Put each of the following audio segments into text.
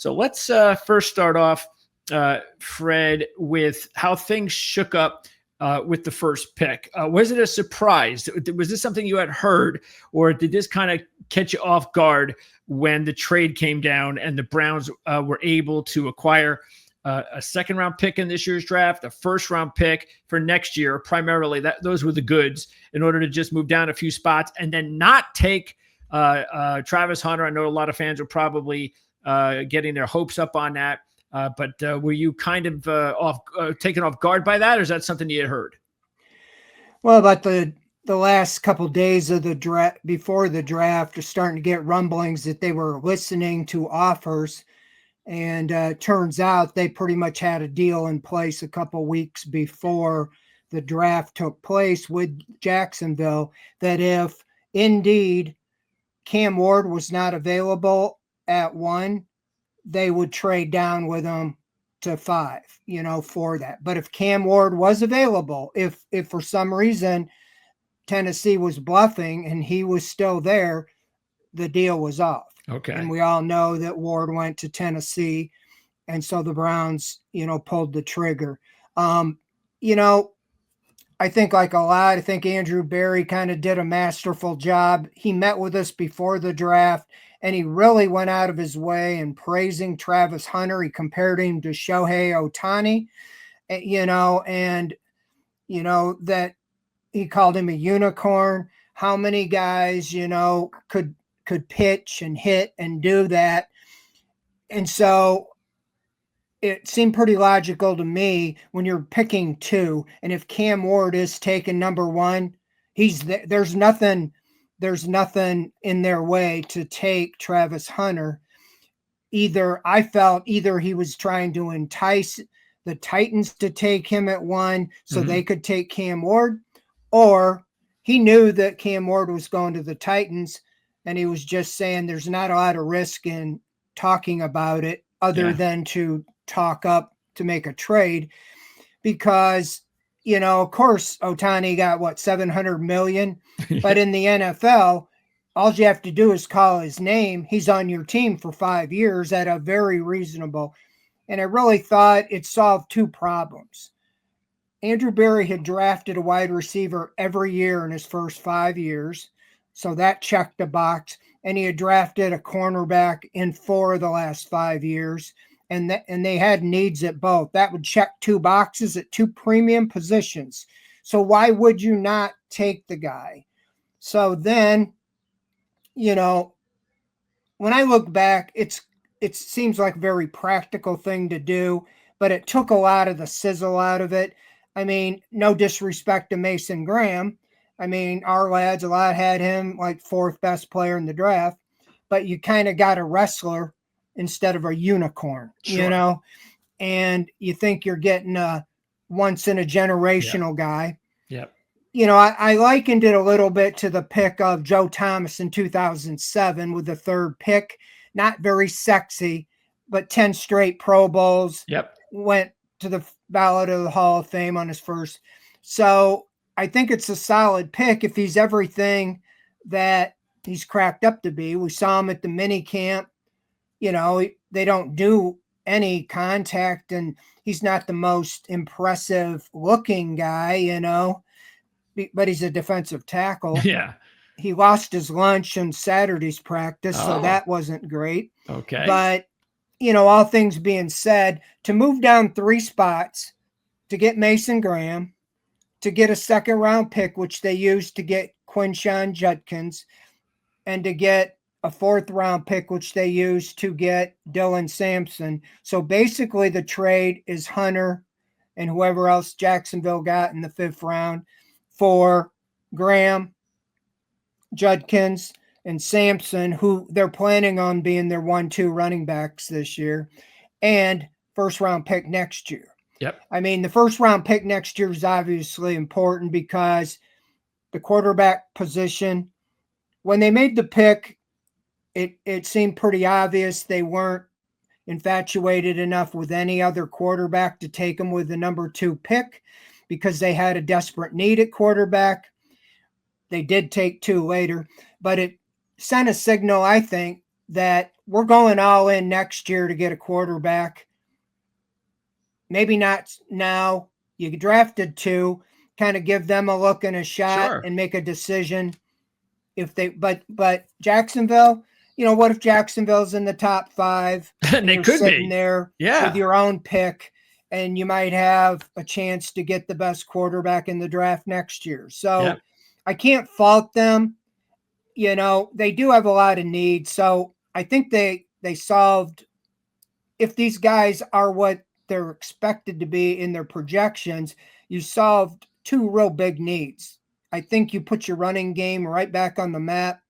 So let's first start off, Fred, with how things shook up with the first pick. Was it a surprise? Was this something you had heard, or did this kind of catch you off guard when the trade came down and the Browns were able to acquire a second round pick in this year's draft, a first round pick for next year, primarily? Those were the goods in order to just move down a few spots and then not take Travis Hunter. I know a lot of fans are probably getting their hopes up on that. But were you kind of taken off guard by that, or is that something you had heard? Well, about the last couple of days of the draft, before the draft, are starting to get rumblings that they were listening to offers. And turns out they pretty much had a deal in place a couple weeks before the draft took place with Jacksonville, that if indeed Cam Ward was not available at 1, they would trade down with him to 5, for that. But if Cam Ward was available, if for some reason Tennessee was bluffing and he was still there, the deal was off. Okay. And we all know that Ward went to Tennessee. And so the Browns, pulled the trigger. I think I think Andrew Berry kind of did a masterful job. He met with us before the draft, and he really went out of his way in praising Travis Hunter. He compared him to Shohei Ohtani, that he called him a unicorn. How many guys, could pitch and hit and do that? And so it seemed pretty logical to me when you're picking 2, and if Cam Ward is taken number 1, there's nothing in their way to take Travis Hunter. I felt either he was trying to entice the Titans to take him at 1 so they could take Cam Ward, or he knew that Cam Ward was going to the Titans, and he was just saying there's not a lot of risk in talking about it other than to talk up to make a trade, because, of course, Ohtani got $700 million, but in the NFL, all you have to do is call his name. He's on your team for 5 years at a very reasonable. And I really thought it solved 2 problems. Andrew Berry had drafted a wide receiver every year in his first 5 years. So that checked the box. And he had drafted a cornerback in 4 of the last 5 years. And they had needs at both. That would check 2 boxes at 2 premium positions. So why would you not take the guy? So then, when I look back, it seems like a very practical thing to do, but it took a lot of the sizzle out of it. I mean, no disrespect to Mason Graham. I mean, our lads, a lot had him like 4th best player in the draft, but you kind of got a wrestler instead of a unicorn, and you think you're getting a once in a generational guy. Yep. I likened it a little bit to the pick of Joe Thomas in 2007 with the 3rd pick. Not very sexy, but 10 straight Pro Bowls. Yep. Went to the ballot of the Hall of Fame on his first. So I think it's a solid pick if he's everything that he's cracked up to be. We saw him at the mini camp. They don't do any contact, and he's not the most impressive looking guy, but he's a defensive tackle. Yeah. He lost his lunch in Saturday's practice, so that wasn't great. Okay. But, all things being said, to move down 3 spots, to get Mason Graham, to get a 2nd round pick, which they used to get Quinshon Judkins, and to get a 4th round pick, which they used to get Dylan Sampson. So basically the trade is Hunter and whoever else Jacksonville got in the 5th round for Graham, Judkins, and Sampson, who they're planning on being their 1-2 running backs this year, and 1st round pick next year. Yep. I mean, the 1st round pick next year is obviously important because the quarterback position, when they made the pick, it seemed pretty obvious they weren't infatuated enough with any other quarterback to take them with the number 2 pick because they had a desperate need at quarterback. They did take 2 later, but it sent a signal, I think, that we're going all in next year to get a quarterback. Maybe not now. You drafted 2, kind of give them a look and a shot Sure. and make a decision if they, but Jacksonville, what if Jacksonville's in the top 5 And they you're could sitting be. there Yeah. with your own pick and you might have a chance to get the best quarterback in the draft next year. So Yep. I can't fault them. They do have a lot of needs. So I think they solved, if these guys are what they're expected to be in their projections, you solved 2 real big needs. I think you put your running game right back on the map,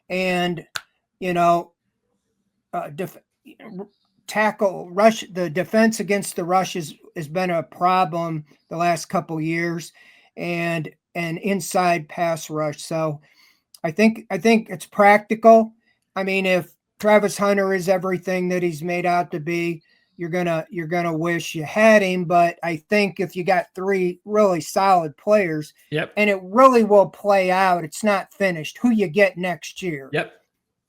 and def- tackle rush. The defense against the rush has been a problem the last couple years, and an inside pass rush. So I think it's practical. I mean, if Travis Hunter is everything that he's made out to be, you're gonna wish you had him. But I think if you got 3 really solid players, Yep. and it really will play out. It's not finished. Who you get next year? Yep.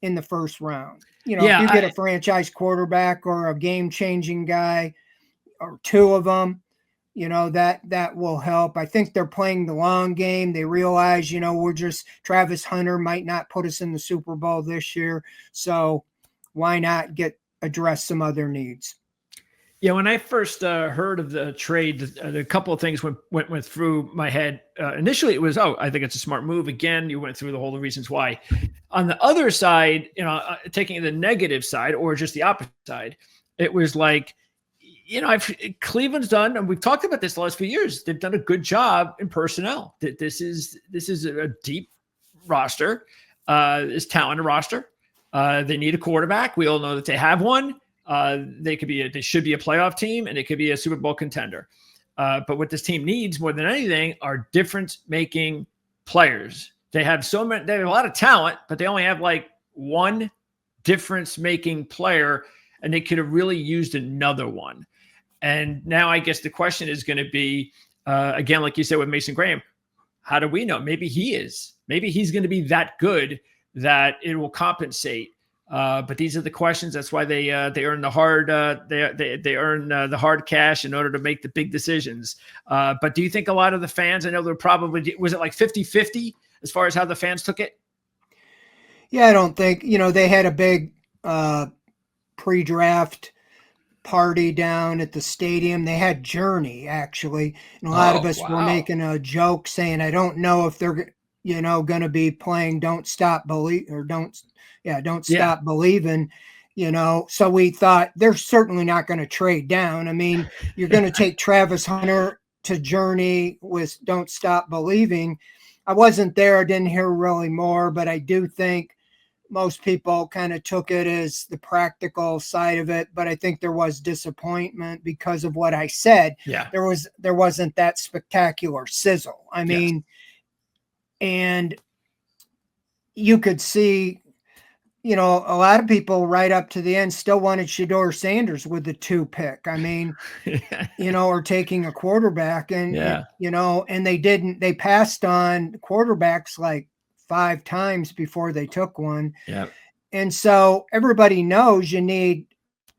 In the first round. Yeah, if you get a franchise quarterback or a game-changing guy or 2 of them, that will help. I think they're playing the long game. They realize, Travis Hunter might not put us in the Super Bowl this year. So why not address some other needs? Yeah, when I first heard of the trade, a couple of things went through my head. Initially, it was, I think it's a smart move. Again, you went through the whole reasons why. On the other side, taking the negative side or just the opposite side, it was like, Cleveland's done, and we've talked about this the last few years. They've done a good job in personnel. This is a deep roster, is talented roster. They need a quarterback. We all know that they have one. They should be a playoff team, and it could be a Super Bowl contender. But what this team needs more than anything are difference-making players. They have a lot of talent, but they only have like one difference-making player, and they could have really used another one. And now I guess the question is going to be, again, like you said with Mason Graham, how do we know? Maybe he's going to be that good that it will compensate. But these are the questions. That's why they earn the hard they earn the hard cash in order to make the big decisions. But do you think a lot of the fans, I know they're probably, was it like 50-50 as far as how the fans took it? Yeah, I don't think, they had a big pre-draft party down at the stadium. They had Journey, actually. And a lot of us were making a joke saying, I don't know if they're, going to be playing Don't Stop Believing. So we thought they're certainly not going to trade down. I mean, you're going to take Travis Hunter to Journey with Don't Stop Believing. I wasn't there. I didn't hear really more, but I do think most people kind of took it as the practical side of it, but I think there was disappointment because of what I said. Yeah. There wasn't that spectacular sizzle. I mean, and you could see, a lot of people right up to the end still wanted Shedeur Sanders with the 2 pick. I mean, or taking a quarterback and they passed on quarterbacks like 5 times before they took one. Yeah. And so everybody knows you need,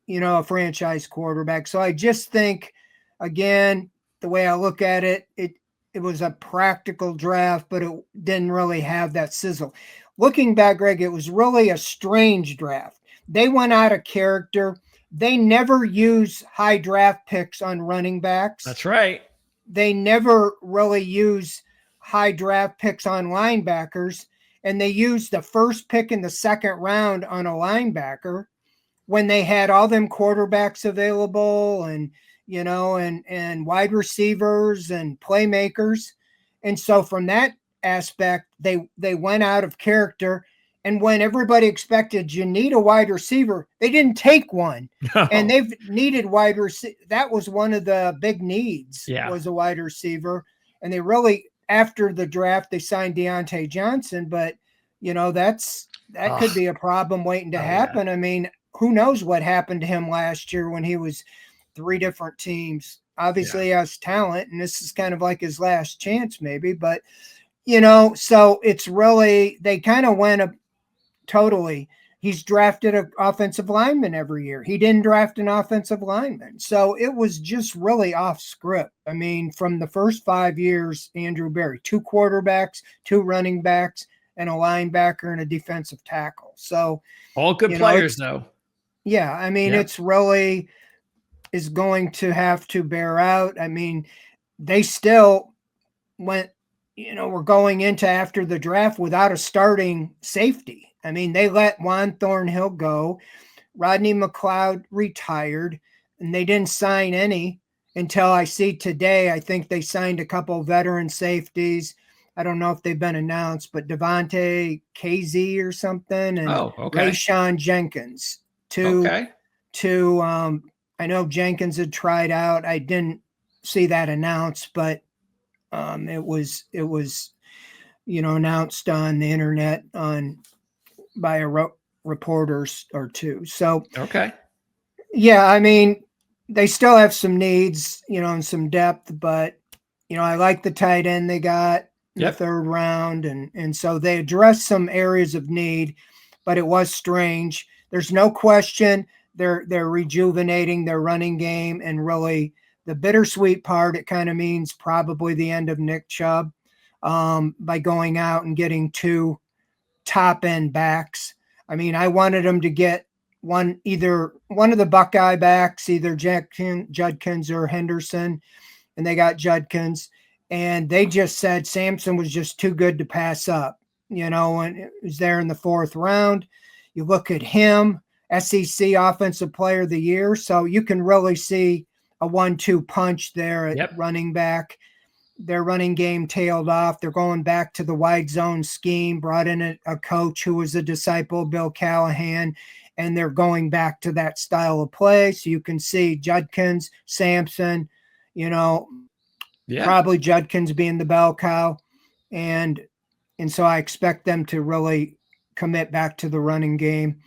a franchise quarterback. So I just think, again, the way I look at it, it was a practical draft, but it didn't really have that sizzle. Looking back, Greg, it was really a strange draft. They went out of character. They never use high draft picks on running backs. That's right. They never really use high draft picks on linebackers, and they used the first pick in the second round on a linebacker when they had all them quarterbacks available and and wide receivers and playmakers. And so from that aspect, they went out of character. And when everybody expected you need a wide receiver, they didn't take one. No. And they've needed wide receiver. That was one of the big needs, was a wide receiver. And they really, after the draft, they signed Deontay Johnson. But, that could be a problem waiting to happen. Yeah. I mean, who knows what happened to him last year when he was 3 different teams. Obviously he has talent, and this is kind of like his last chance maybe. But, so it's really, they kind of went totally He's drafted an offensive lineman every year. He didn't draft an offensive lineman. So it was just really off script. I mean, from the first 5 years, Andrew Berry, 2 quarterbacks, 2 running backs, and a linebacker and a defensive tackle. So all good players, though. Yeah, I mean, Yep. it's really is going to have to bear out. I mean, they still went, we're going into after the draft without a starting safety. I mean, they let Juan Thornhill go. Rodney McLeod retired, and they didn't sign any until I see today. I think they signed a couple veteran safeties. I don't know if they've been announced, but Devontae KZ or something, and Rayshawn Jenkins. I know Jenkins had tried out. I didn't see that announced, but it was announced on the internet by reporters or two. So yeah, I mean, they still have some needs, and some depth, but I like the tight end they got in the 3rd round, and so they addressed some areas of need, but it was strange. There's no question they're rejuvenating their running game, and really the bittersweet part, it kind of means probably the end of Nick Chubb by going out and getting 2 top end backs. I mean, I wanted them to get either one of the Buckeye backs, either Judkins or Henderson, and they got Judkins, and they just said Sampson was just too good to pass up, and it was there in the 4th round. You look at him, SEC Offensive Player of the Year, so you can really see a 1-2 punch there at running back. Their running game tailed off. They're going back to the wide zone scheme, brought in a coach who was a disciple of Bill Callahan, and they're going back to that style of play. So you can see Judkins, Sampson, probably Judkins being the bell cow. And so I expect them to really commit back to the running game.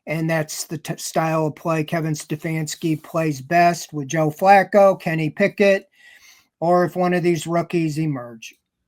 And that's the style of play Kevin Stefanski plays best with Joe Flacco, Kenny Pickett, or if one of these rookies emerge.